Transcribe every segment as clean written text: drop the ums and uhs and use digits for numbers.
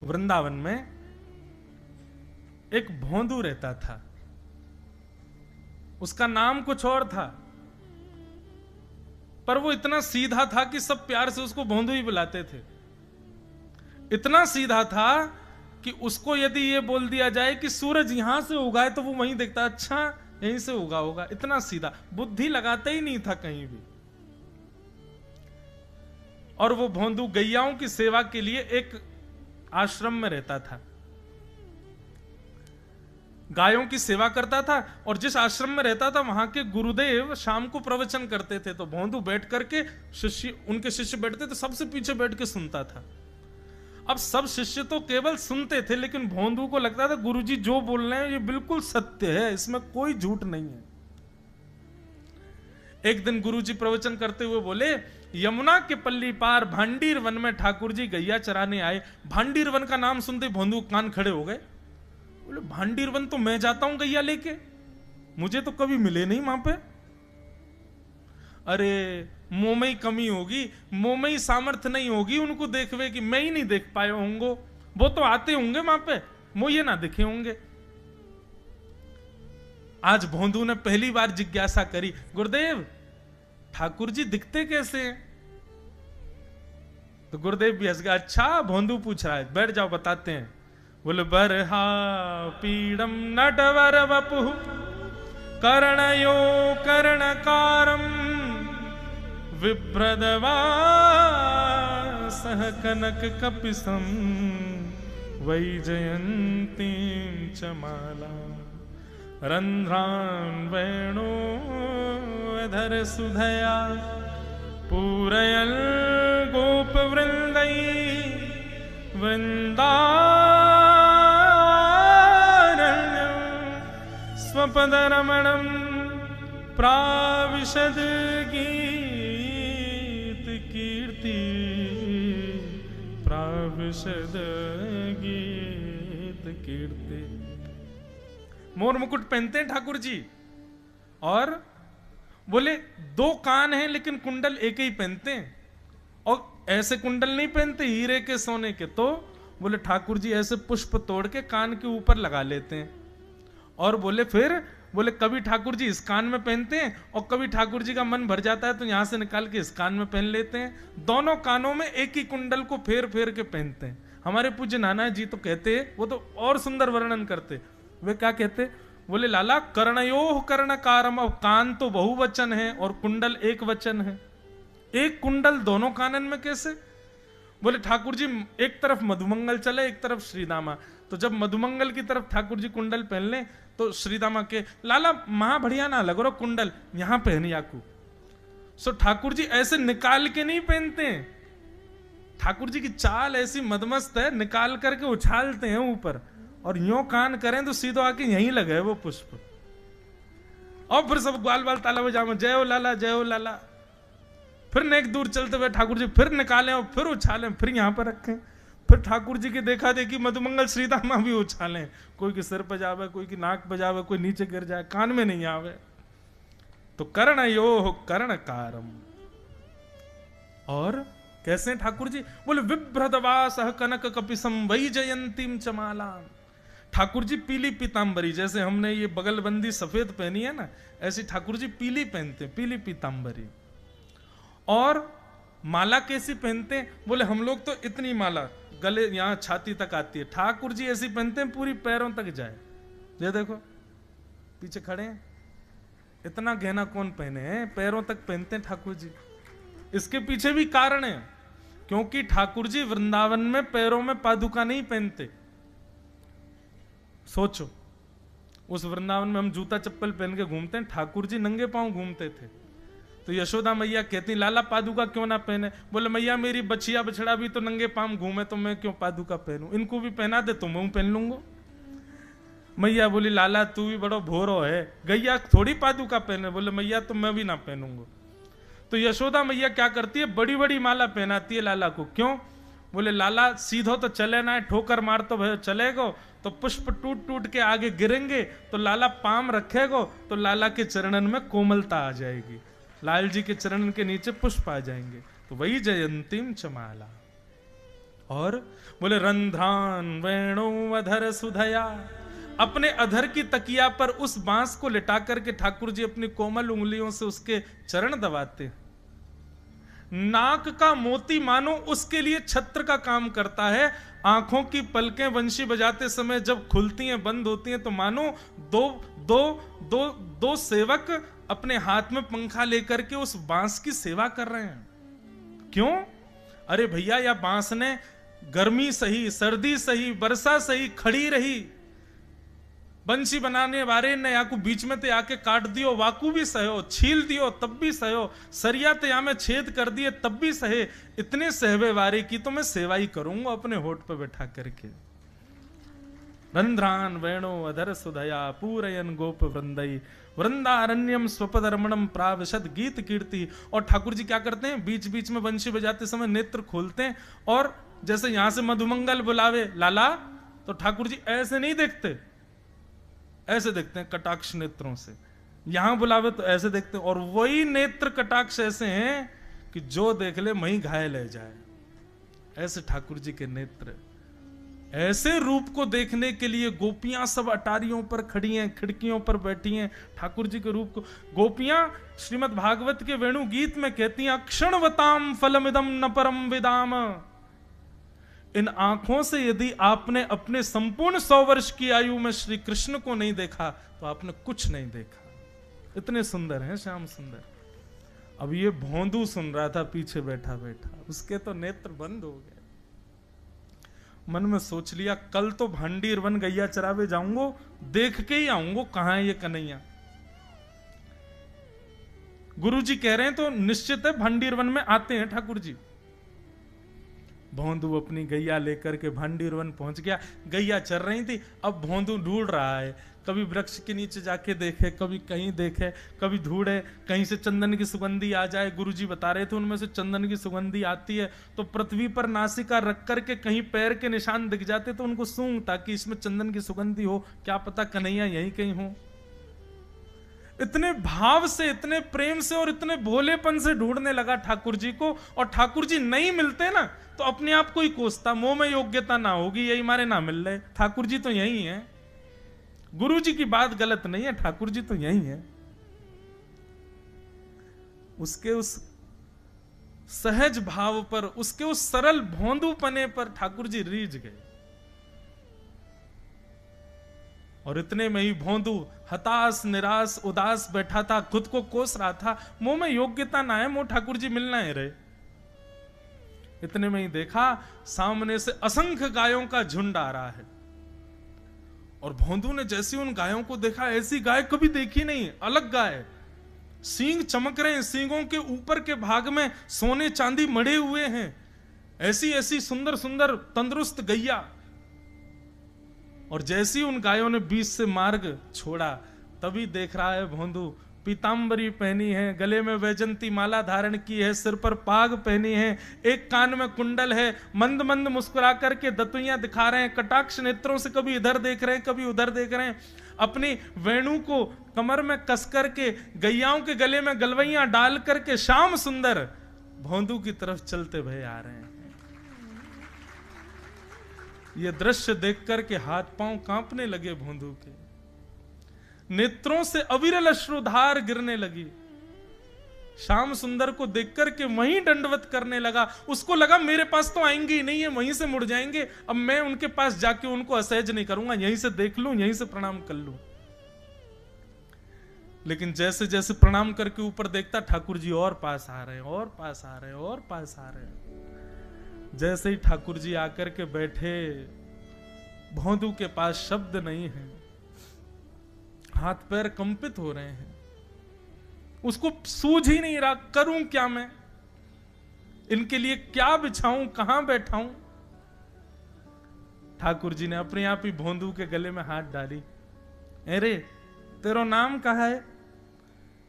वृंदावन में एक भोंदू रहता था। उसका नाम कुछ और था, पर वो इतना सीधा था कि सब प्यार से उसको भोंदू ही बुलाते थे। इतना सीधा था कि उसको यदि ये बोल दिया जाए कि सूरज यहां से उगाए तो वो वहीं देखता, अच्छा यहीं से उगा होगा। इतना सीधा, बुद्धि लगाता ही नहीं था कहीं भी। और वो भोंदू गैयाओं की सेवा के लिए एक आश्रम में रहता था, गायों की सेवा करता था। और जिस आश्रम में रहता था वहां के गुरुदेव शाम को प्रवचन करते थे, तो भोंदू बैठ करके उनके शिष्य बैठते थे, सबसे पीछे बैठ के सुनता था। अब सब शिष्य तो केवल सुनते थे, लेकिन भोंदू को लगता था गुरुजी जो बोल रहे हैं ये बिल्कुल सत्य है, इसमें कोई झूठ नहीं है। एक दिन गुरुजी प्रवचन करते हुए बोले, यमुना के पल्ली पार भांडीर वन में ठाकुर जी गैया चराने आए। भांडीर वन का नाम सुनते भोंदू कान खड़े हो गए। बोले भांडीर वन तो मैं जाता हूं गैया लेके, मुझे तो कभी मिले नहीं वहां पे। अरे मुंह में ही कमी होगी, मुंह में ही सामर्थ्य नहीं होगी उनको देखवे कि मैं ही नहीं देख पाए होंगे। वो तो आते होंगे वहां पे, मुझे ना दिखे होंगे। आज भोंदू ने पहली बार जिज्ञासा करी, गुरुदेव ठाकुर जी दिखते कैसे हैं? तो गुरुदेव भी हंस गया, अच्छा भोंदू पूछ रहा है, बैठ जाओ बताते हैं। बोले बरहा पीड़म नटवर वपु कर्णयो कर्णकारम विभ्रदवा सह कनक कपिसम वैजयंती चमाला रंध्रान वेणो धर सुधया पूरयन गोप वृंदई वृंदा स्वपद रमणम प्राविशद गीत कीर्ति प्राविशद गीत कीर्ति। मोर मुकुट पहनते हैं ठाकुर जी, और बोले दो कान हैं लेकिन कुंडल एक ही पहनते हैं, और ऐसे कुंडल नहीं पहनते हीरे के सोने के। तो बोले ठाकुर जी ऐसे पुष्प तोड़ के कान के ऊपर लगा लेते हैं। और बोले फिर बोले कभी ठाकुर जी इस कान में पहनते हैं, और कभी ठाकुर जी का मन भर जाता है तो यहां से निकाल के इस कान में पहन लेते हैं। दोनों कानों में एक ही कुंडल को फेर फेर के पहनते हैं। हमारे पूज्य नाना जी तो कहते, वो तो और सुंदर वर्णन करते। वे क्या कहते, बोले लाला कर्णयोह कर्णकारम। अब कान तो बहुवचन है और कुंडल एक वचन है, एक कुंडल दोनों कानन में कैसे? बोले ठाकुर जी एक तरफ मधुमंगल चले एक तरफ श्रीदामा, तो जब मधुमंगल की तरफ ठाकुर जी कुंडल पहन ले तो श्रीदामा के लाला महा बढ़िया ना लग रहा कुंडल यहां पहनी आकू। सो ठाकुर जी ऐसे निकाल के नहीं पहनते हैं, ठाकुर जी की चाल ऐसी मदमस्त है, निकाल करके उछालते हैं ऊपर, और यूं कान करें तो सीधो आके यहीं लगे वो पुष्प। और फिर सब ग्वाल बाल ताला बजा में जय हो लाला जय हो लाला। फिर नेक दूर चलते हुए ठाकुर जी फिर निकालें और फिर उछालें, फिर यहां पर रखें। फिर ठाकुर जी की देखा देखी मधुमंगल श्रीदामा भी उछालें, कोई के सिर पर जावे, कोई की नाक पर जावे, कोई नीचे गिर जाए, कान में नहीं आवे। तो कर्णयोः कर्णकारम। और कैसे ठाकुर जी? बोले विभ्रदवासः कनक कपिसम वैजयंतीम चमाला। ठाकुर जी पीली पीतांबरी, जैसे हमने ये बगलबंदी सफेद पहनी है ना, ऐसी ठाकुर जी पीली पहनते, पीली पीतांबरी। और माला कैसी पहनते हैं? बोले हम लोग तो इतनी माला गले यहां छाती तक आती है, ठाकुर जी ऐसी पहनते हैं पूरी पैरों तक जाए। ये देखो पीछे खड़े हैं, इतना गहना कौन पहने हैं, पैरों तक पहनते हैं ठाकुर जी। इसके पीछे भी कारण है, क्योंकि ठाकुर जी वृंदावन में पैरों में पादुका नहीं पहनते। सोचो उस वृंदावन में हम जूता चप्पल पहन के घूमते हैं, ठाकुर जी नंगे पांव घूमते थे। तो यशोदा मैया कहती लाला पादुका क्यों ना पहने? बोले मैया मेरी बछिया बछड़ा भी तो नंगे पांव घूमे, तो मैं क्यों पादुका पहनूं, इनको भी पहना दे तो मैं पहन लूंगा। मैया बोली लाला तू भी बड़ो भोरो है, गैया थोड़ी पादुका पहने। बोले मैया तो मैं भी ना पहनूंगा। तो यशोदा मैया क्या करती है, बड़ी बड़ी माला पहनाती है लाला को। क्यों? बोले लाला सीधो तो चले ना, ठोकर मार तो भैया चलेगो, तो पुष्प टूट टूट के आगे गिरेंगे, तो लाला पाम रखेगो तो लाला के चरणन में कोमलता आ जाएगी, लाल जी के चरण के नीचे पुष्प आ जाएंगे। तो वही जयंतीम चमाला। और बोले रंध्रान वेणु अधर सुधया, अपने अधर की तकिया पर उस बांस को लिटा करके ठाकुर जी अपनी कोमल उंगलियों से उसके चरण दबाते। नाक का मोती मानो उसके लिए छत्र का काम करता है। आंखों की पलकें वंशी बजाते समय जब खुलती हैं बंद होती हैं तो मानो दो दो दो दो सेवक अपने हाथ में पंखा लेकर के उस बांस की सेवा कर रहे हैं। क्यों? अरे भैया, या बांस ने गर्मी सही, सर्दी सही, वर्षा सही खड़ी रही, बंशी बनाने वाले ने या को बीच में ते आके काट दियो, वाकू भी सहो, छील दियो तब भी सहो, सरिया ते या में छेद कर दिए तब भी सहे, इतने सहवे वारे की तो मैं सेवा ही करूंगा अपने होठ पे बैठा करके। रंध्रान वेणो अधर सुधया पूरयन गोप वृंदई वृंदारण्यम स्वपदर्मणम प्राविशद गीत कीर्ति। और ठाकुर जी क्या करते हैं, बीच बीच में बंशी बजाते समय नेत्र खोलते हैं, और जैसे यहां से मधुमंगल बुलावे लाला, तो ठाकुर जी ऐसे नहीं देखते, ऐसे देखते हैं कटाक्ष नेत्रों से। यहां बुलावे तो ऐसे देखते हैं, और वही नेत्र कटाक्ष ऐसे हैं कि जो देख ले वहीं घायल रह जाए। ऐसे ठाकुर जी के नेत्र। ऐसे रूप को देखने के लिए गोपियां सब अटारियों पर खड़ी हैं, खिड़कियों पर बैठी हैं ठाकुर जी के रूप को। गोपियां श्रीमद् भागवत के वेणु गीत में कहती हैं, अक्षणवताम फलमिदम न परम विदाम। इन आंखों से यदि आपने अपने संपूर्ण 100 वर्ष की आयु में श्री कृष्ण को नहीं देखा तो आपने कुछ नहीं देखा। इतने सुंदर हैं श्याम सुंदर। अब ये भोंदू सुन रहा था पीछे बैठा बैठा, उसके तो नेत्र बंद हो गए। मन में सोच लिया, कल तो भांडीर वन गैया चरावे जाऊंगो, देख के ही आऊंगो कहां है ये कन्हैया। गुरु जी कह रहे हैं तो निश्चित है भांडीर वन में आते हैं ठाकुर जी। भोंदू अपनी गैया लेकर के भांडीर वन पहुंच गया। गैया चर रही थी, अब भोंदू ढूंढ रहा है, कभी वृक्ष के नीचे जाके देखे, कभी कहीं देखे, कभी ढूंढे कहीं से चंदन की सुगंधी आ जाए। गुरुजी बता रहे थे उनमें से चंदन की सुगंधी आती है तो पृथ्वी पर नासिका रख करके कहीं पैर के निशान दिख जाते तो उनको सूंघ, ताकि इसमें चंदन की सुगंधी हो, क्या पता कन्हैया यहीं कहीं हो। इतने भाव से, इतने प्रेम से और इतने भोलेपन से ढूंढने लगा ठाकुर जी को। और ठाकुर जी नहीं मिलते ना तो अपने आप को ही कोसता, मोह में योग्यता ना होगी, यही मारे ना मिल रहे, ठाकुर जी तो यही है। गुरु जी की बात गलत नहीं है, ठाकुर जी तो यही है। उसके उस सहज भाव पर, उसके उस सरल भोंदूपने पर ठाकुर जी रीझ गए। और इतने में ही भोंदू हताश निराश उदास बैठा था, खुद को कोस रहा था, मुंह में योग्यता ना है, मुंह ठाकुर जी मिलना है रहे। इतने में ही देखा सामने से असंख्य गायों का झुंड आ रहा है। और भोंदू ने जैसे उन गायों को देखा, ऐसी गाय कभी देखी नहीं, अलग गाय, सींग चमक रहे हैं, सींगों के ऊपर के भाग में सोने चांदी मढ़े हुए हैं, ऐसी ऐसी सुंदर सुंदर तंदुरुस्त गैया। और जैसी उन गायों ने बीच से मार्ग छोड़ा, तभी देख रहा है भोंदू पीतांबरी पहनी है, गले में वैजंती माला धारण की है, सिर पर पाग पहनी है, एक कान में कुंडल है, मंद मंद मुस्कुरा करके दतुइयां दिखा रहे हैं, कटाक्ष नेत्रों से कभी इधर देख रहे हैं कभी उधर देख रहे हैं, अपनी वेणु को कमर में कस करके गैयाओं के गले में गलवैयां डाल करके श्याम सुंदर भोंदू की तरफ चलते भय आ रहे हैं। ये दृश्य देख करके हाथ पांव कांपने लगे भोंदू के, नेत्रों से अविरल अश्रुधार गिरने लगी। श्याम सुंदर को देखकर के वहीं दंडवत करने लगा। उसको लगा मेरे पास तो आएंगे ही नहीं है, वहीं से मुड़ जाएंगे, अब मैं उनके पास जाके उनको असहज नहीं करूंगा, यहीं से देख लूं, यहीं से प्रणाम कर लूं। लेकिन जैसे जैसे प्रणाम करके ऊपर देखता, ठाकुर जी और पास आ रहे हैं, और पास आ रहे हैं, और पास आ रहे हैं। जैसे ही ठाकुर जी आकर के बैठे, भोंदू के पास शब्द नहीं है, हाथ पैर कंपित हो रहे हैं, उसको सूझ ही नहीं रहा करूं क्या मैं, इनके लिए क्या बिछाऊं, कहां बैठाऊं। ठाकुर जी ने अपने आप ही भोंदू के गले में हाथ डाली, अरे तेरा नाम कहा है।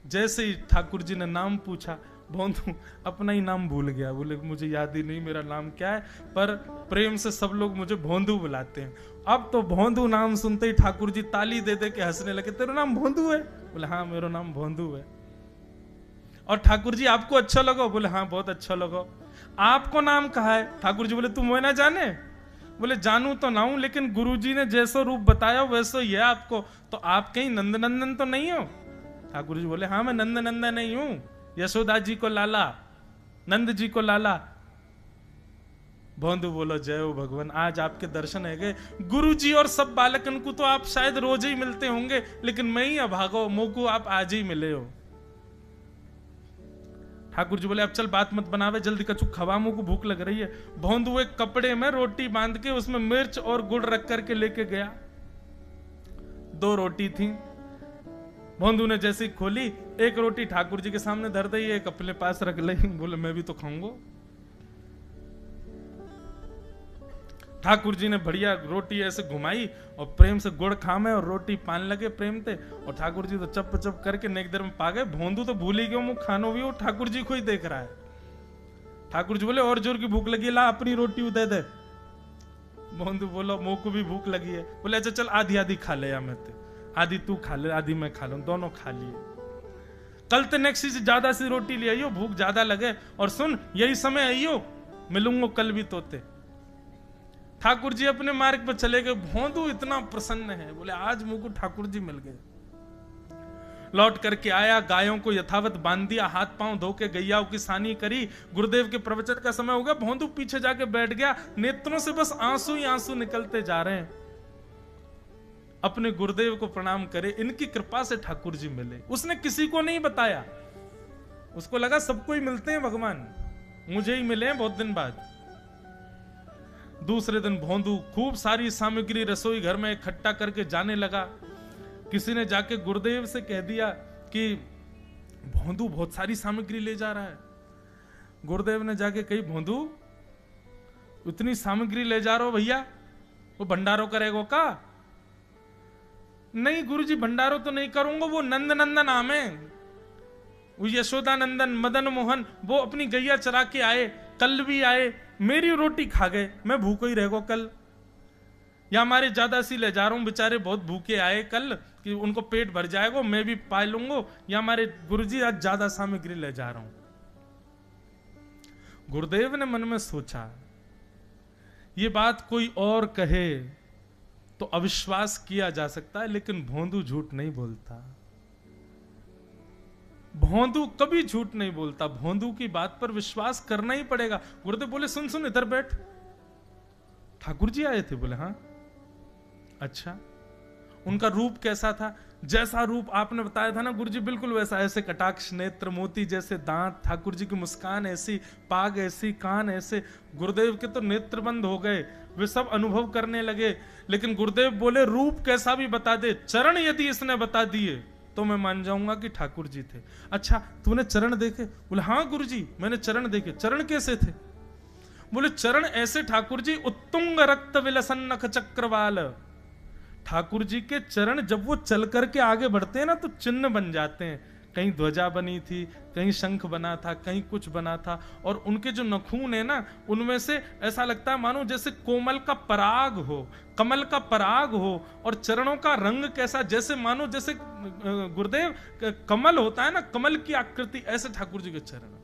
जैसे ही ठाकुर जी ने नाम पूछा, भोंदू अपना ही नाम भूल गया, बोले मुझे याद ही नहीं मेरा नाम क्या है, पर प्रेम से सब लोग मुझे भोंदू बुलाते हैं। अब तो भोंदू नाम सुनते ही ठाकुर जी ताली दे दे के हंसने लगे, तेरा नाम भोंदू है? बोले हाँ मेरा नाम भोंदू है। और ठाकुर जी आपको अच्छा लगा? बोले हाँ बहुत अच्छा लगा। आपको नाम कहा है? ठाकुर जी बोले, तुम वो ना जाने? बोले, जानू तो ना हूं, लेकिन गुरुजी ने जैसा रूप बताया वैसा ही है आपको। तो आप कहीं नंदनंदन तो नहीं हो? ठाकुर जी बोले, हाँ मैं नंदनंदन नहीं हूं, यशोदा जी को लाला, नंद जी को लाला। भोंदू बोलो, जय हो भगवान, आज आपके दर्शन है गए। गुरु जी और सब बालकन को तो आप शायद रोज ही मिलते होंगे, लेकिन मैं ही अभागो, मोको आप आज ही मिले हो। ठाकुर जी बोले, अब चल बात मत बनावे, जल्दी कछु खवा, मुंह को भूख लग रही है। भोंदू एक कपड़े में रोटी बांध के उसमें मिर्च और गुड़ रख करके लेके गया। 2 रोटी थी। भोंदू ने जैसी खोली, एक रोटी ठाकुर जी के सामने धर दी, एक अपने पास रख ली। बोले, मैं भी तो खाऊंगा। ठाकुर जी ने बढ़िया रोटी ऐसे घुमाई और प्रेम से गुड़ खामे और रोटी पान लगे प्रेम से। और ठाकुर जी तो चप चप करके नेक देर में पा गए। भोंदू तो भूल ही गयो, मुंह खानो भी, वो ठाकुर जी को ही देख रहा है। ठाकुर जी बोले, और जोर की भूख लगी, ला अपनी रोटी दे दे। भोंदू बोलो, मुंह को भी भूख लगी है। बोले, अच्छा चल आधी आधी खा ले, या मैं आधी तू खा ले, आधी मैं खा लूं, दोनों खा लिए। कल ते नेक्स्ट से ज्यादा सी रोटी ले आइयो, भूख ज्यादा लगे, और सुन यही समय आइयो, मिलूंगा कल भी तोते। ठाकुर जी अपने मार्ग पर चले गए। भोंदू इतना प्रसन्न है, बोले आज मुझको ठाकुर जी मिल गए। लौट करके आया, गायों को यथावत बांध दिया, हाथ पांव धो के गैयाओं की सानी करी। गुरुदेव के प्रवचन का समय हो गया। भोंदू पीछे जाके बैठ गया, नेत्रों से बस आंसू ही आंसू निकलते जा रहे हैं। अपने गुरुदेव को प्रणाम करे, इनकी कृपा से ठाकुर जी मिले। उसने किसी को नहीं बताया, उसको लगा सबको ही मिलते हैं भगवान, मुझे ही मिले हैं बहुत दिन बाद। दूसरे दिन भोंदू खूब सारी सामग्री रसोई घर में इकट्ठा करके जाने लगा। किसी ने जाके गुरुदेव से कह दिया कि भोंदू बहुत सारी सामग्री ले जा रहा है। गुरुदेव ने जाके कही, भोंदू इतनी सामग्री ले जा रहा हो भैया, वो भंडारो करेगो का? नहीं गुरुजी, भंडारो तो नहीं करूंगा, वो नंद नंदन नाम है, वो यशोदा नंदन मदन मोहन, वो अपनी गैया चरा के आए, कल भी आए, मेरी रोटी खा गए, मैं भूखो ही रहेगा कल। या हमारे ज्यादा सी ले जा रहा हूं, बेचारे बहुत भूखे आए कल, कि उनको पेट भर जाएगा, मैं भी पा लूंगा। या हमारे गुरुजी आज ज्यादा सामग्री ले जा रहा हूं। गुरुदेव ने मन में सोचा, ये बात कोई और कहे तो अविश्वास किया जा सकता है, लेकिन भोंदू झूठ नहीं बोलता। भोंदू कभी झूठ नहीं बोलता, भोंदू की बात पर विश्वास करना ही पड़ेगा। गुरुदेव बोले, सुन सुन इधर बैठ, ठाकुर जी आए थे? बोले, हाँ। अच्छा, उनका रूप कैसा था? जैसा रूप आपने बताया था ना गुरुजी, बिल्कुल वैसा, ऐसे कटाक्ष नेत्र, मोती जैसे दांत, ठाकुर जी की मुस्कान ऐसी, पाग ऐसी, कान ऐसे। गुरुदेव के तो नेत्र बंद हो गए, वे सब अनुभव करने लगे। लेकिन गुरुदेव बोले, रूप कैसा भी बता दे, चरण यदि इसने बता दिए तो मैं मान जाऊंगा कि ठाकुर जी थे। अच्छा, तूने चरण देखे? बोले, हाँ गुरुजी, मैंने चरण देखे। चरण कैसे थे? बोले, चरण ऐसे ठाकुर जी, उत्तुंग रक्त विलसन नख चक्रवाल। ठाकुर जी के चरण जब वो चल करके आगे बढ़ते हैं ना, तो चिन्ह बन जाते हैं। कहीं ध्वजा बनी थी, कहीं शंख बना था, कहीं कुछ बना था। और उनके जो नखून है ना, उनमें से ऐसा लगता है मानो जैसे कोमल का पराग हो, कमल का पराग हो। और चरणों का रंग कैसा, जैसे मानो जैसे गुरुदेव कमल होता है ना, कमल की आकृति, ऐसे ठाकुर जी के चरण।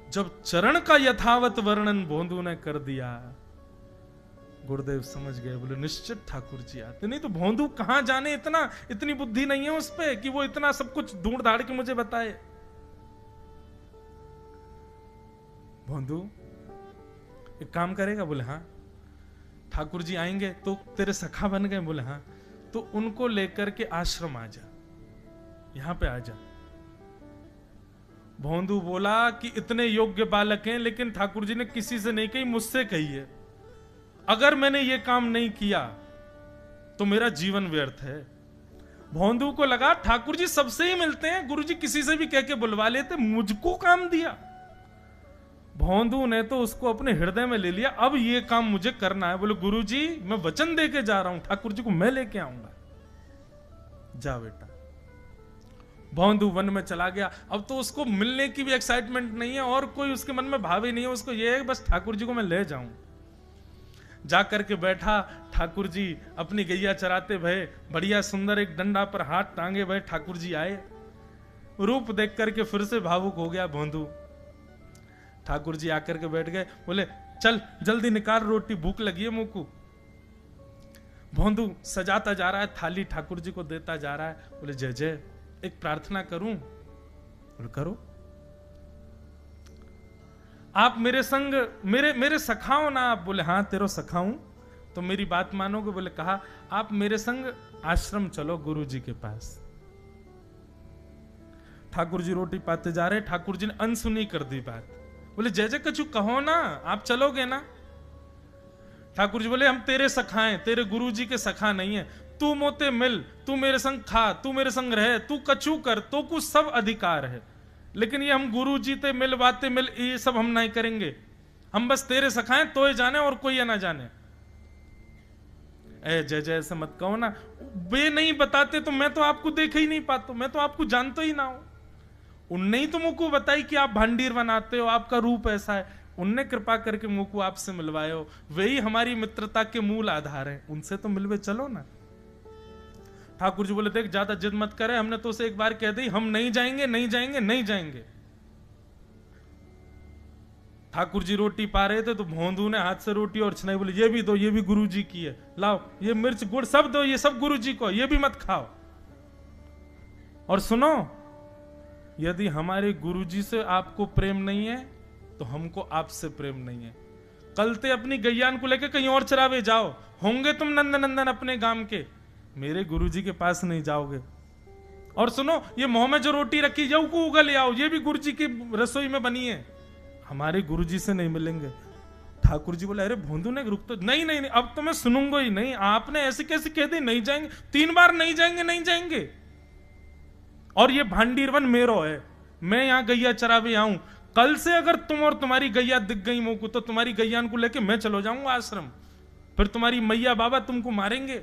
जब चरण का यथावत वर्णन भोंदू ने कर दिया, गुरुदेव समझ गए। बोले, निश्चित ठाकुर जी आते। नहीं तो भोंदू कहां जाने, इतनी बुद्धि नहीं है उस पे कि वो इतना सब कुछ ढूंढ धाड़ के मुझे बताए। भोंदू एक काम करेगा? बोले, हाँ। ठाकुर जी आएंगे तो तेरे सखा बन गए? बोले, हाँ। तो उनको लेकर के आश्रम आ जा, यहां पे आ जा। भोंदू बोला कि इतने योग्य बालक हैं, लेकिन ठाकुर जी ने किसी से नहीं कही, मुझसे कही है। अगर मैंने ये काम नहीं किया तो मेरा जीवन व्यर्थ है। भोंदू को लगा ठाकुर जी सबसे ही मिलते हैं, गुरु जी किसी से भी कह के बुलवा लेते, मुझको काम दिया। भोंदू ने तो उसको अपने हृदय में ले लिया, अब ये काम मुझे करना है। बोले, गुरु जी मैं वचन दे के जा रहा हूं, ठाकुर जी को मैं लेके आऊंगा। जा बेटा। भोंदू वन में चला गया। अब तो उसको मिलने की भी एक्साइटमेंट नहीं है, और कोई उसके मन में भाव ही नहीं है। उसको ये है बस ठाकुर जी को मैं ले जाऊं। जाकर के बैठा, ठाकुर जी अपनी गैया चराते भये, बढ़िया सुंदर एक डंडा पर हाथ टांगे भये ठाकुर जी आए। रूप देख करके फिर से भावुक हो गया भोंदू। ठाकुर जी आकर के बैठ गए, बोले चल जल्दी निकाल रोटी, भूख लगी है मुंह को। भोंदू सजाता जा रहा है, थाली ठाकुर जी को देता जा रहा है। बोले जय जय, एक प्रार्थना करूं? बोले करो। आप मेरे संग मेरे सखाओ ना आप? बोले हाँ तेरो सखाऊं तो मेरी बात मानोगे? बोले कहा आप मेरे संग आश्रम चलो गुरु जी के पास। ठाकुर जी रोटी पाते जा रहे, ठाकुर जी ने अनसुनी कर दी बात। बोले जय जय कछु कहो ना, आप चलोगे ना? ठाकुर जी बोले हम तेरे सखा हैं, तेरे गुरु जी के सखा नहीं है। तू मोते मिल, तू मेरे संग खा, तू मेरे संग रहे, तू कछु कर, तो कुछ सब अधिकार है, लेकिन ये हम गुरु जी ते मिल बातें मिल ये सब हम नहीं करेंगे। हम बस तेरे सखाएं, तो ये जाने और कोई ये ना जाने। ए जय जय ऐसे मत कहो ना, वे नहीं बताते तो मैं तो आपको देख ही नहीं पाता, मैं तो आपको जानता ही ना हूं। उनने ही तो मुझको बताई कि आप भांडीर बनाते हो, आपका रूप ऐसा है, उनने कृपा करके मुझको आपसे मिलवाए हो, वही हमारी मित्रता के मूल आधार हैं, उनसे तो मिलवे चलो ना। ठाकुर जी बोले देख ज्यादा जिद मत करे, हमने तो उसे एक बार कह दी हम नहीं जाएंगे नहीं जाएंगे नहीं जाएंगे। ठाकुर जी रोटी पा रहे थे तो भोंदू ने हाथ से रोटी और छनाई, बोले ये भी दो, ये भी गुरु जी की है, लाओ ये मिर्च गुड़ सब दो, ये सब गुरु जी को, ये भी मत खाओ। और सुनो, यदि हमारे गुरु जी से आपको प्रेम नहीं है तो हमको आपसे प्रेम नहीं है। कल ते अपनी गैयान को लेकर कहीं और चरावे जाओ, होंगे तुम नंदन नंदन अपने गांव के, मेरे गुरुजी के पास नहीं जाओगे। और सुनो, ये मुंह में जो रोटी रखी जाओ को उगल ले आओ, ये भी गुरुजी की रसोई में बनी है, हमारे गुरुजी से नहीं मिलेंगे। ठाकुर जी बोले अरे भोंदू ने रुक तो, नहीं नहीं नहीं अब तो मैं सुनूंगा ही नहीं, आपने ऐसे कैसे कह दी नहीं जाएंगे, 3 बार नहीं जाएंगे नहीं जाएंगे। और ये भांडीरवन मेरो है, मैं यहां गैया चरावे आऊं, कल से अगर तुम और तुम्हारी गैया दिख गई मुंह को तो तुम्हारी गैयान को लेके मैं चलो जाऊंगा आश्रम, फिर तुम्हारी मैया बाबा तुमको मारेंगे।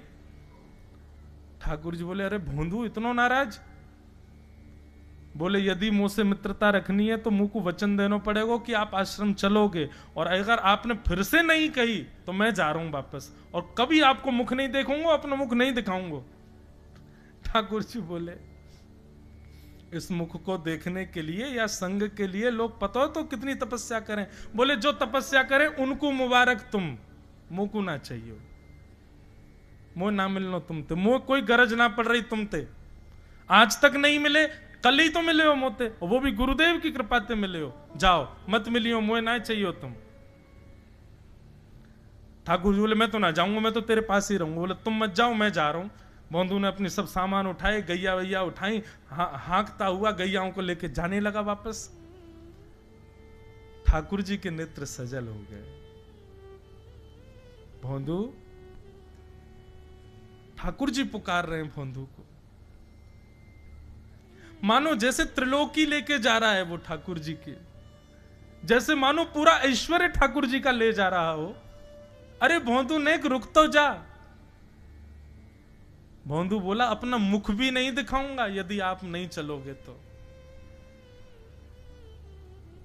ठाकुर जी बोले अरे भोंदू इतना नाराज? बोले यदि मुंह से मित्रता रखनी है तो मुंह को वचन देना पड़ेगा कि आप आश्रम चलोगे, और अगर आपने फिर से नहीं कही तो मैं जा रहा हूं वापस, और कभी आपको मुख नहीं देखूंगा, अपना मुख नहीं दिखाऊंगा। ठाकुर जी बोले इस मुख को देखने के लिए या संग के लिए लोग पता हो तो कितनी तपस्या करें। बोले जो तपस्या करें उनको मुबारक, तुम मुंह को ना चाहिए, मुंह ना मिलनो तुमते, मुंह कोई गरज ना पड़ रही तुमते, आज तक नहीं मिले, कल ही तो मिले हो मोते, वो भी गुरुदेव की कृपा से मिले हो, जाओ मत मिलियो, मुंह ना चाहिए तुम। ठाकुर जी बोले मैं तो ना जाऊंगा, मैं तो तेरे पास ही रहूंगा। बोले तुम मत जाओ, मैं जा रहा हूं। बंधु ने अपनी सब सामान उठाए, गैया वैया उठाई, हाँकता हुआ गैयाओं को लेके जाने लगा वापस। ठाकुर जी के नेत्र सजल हो गए। भोंदू, ठाकुर जी पुकार रहे हैं भोंदू को, मानो जैसे त्रिलोकी लेके जा रहा है वो ठाकुर जी के, जैसे मानो पूरा ऐश्वर्य ठाकुर जी का ले जा रहा हो। अरे भोंदू ने रुक तो जा। भोंदू बोला अपना मुख भी नहीं दिखाऊंगा यदि आप नहीं चलोगे तो।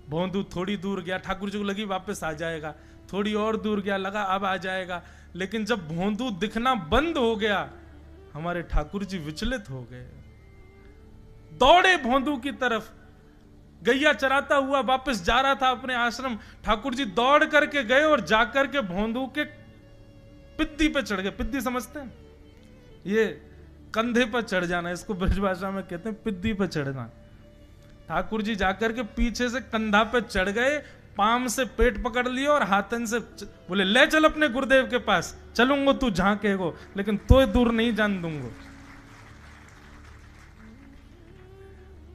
भोंदू थोड़ी दूर गया, ठाकुर जी को लगी वापस आ जाएगा, थोड़ी और दूर गया, लगा अब आ जाएगा, लेकिन जब भोंदू दिखना बंद हो गया हमारे ठाकुर जी विचलित हो गए, दौड़े भोंदू की तरफ। गैया चराता हुआ वापस जा रहा था अपने आश्रम, ठाकुर जी दौड़ करके गए और जाकर के भोंदू के पिद्दी पे चढ़ गए। पिद्दी समझते हैं? ये कंधे पर चढ़ जाना, इसको ब्रज भाषा में कहते हैं पिद्दी पे चढ़ना। ठाकुर जी जाकर के पीछे से कंधा पे चढ़ गए, पाम से पेट पकड़ लिया और हाथन से बोले ले चल अपने गुरुदेव के पास, चलूंगा तू जहां कहेगो, लेकिन तो दूर नहीं जान दूंगा।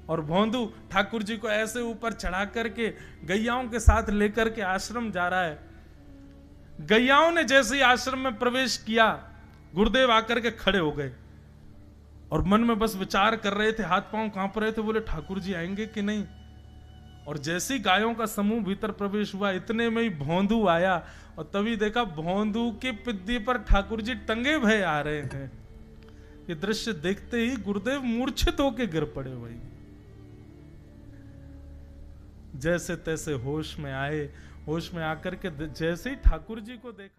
और भोंदू ठाकुर जी को ऐसे ऊपर चढ़ा करके गैयाओं के साथ लेकर के आश्रम जा रहा है। गैयाओं ने जैसे ही आश्रम में प्रवेश किया, गुरुदेव आकर के खड़े हो गए और मन में बस विचार कर रहे थे, हाथ पांव कांप रहे थे, बोले ठाकुर जी आएंगे कि नहीं। और जैसे ही गायों का समूह भीतर प्रवेश हुआ, इतने में ही भोंदू आया और तभी देखा भोंदू के पिद्दी पर ठाकुर जी टंगे भय आ रहे हैं। ये दृश्य देखते ही गुरुदेव मूर्छित होके गिर पड़े। वही जैसे तैसे होश में आए, होश में आकर के जैसे ही ठाकुर जी को देखा।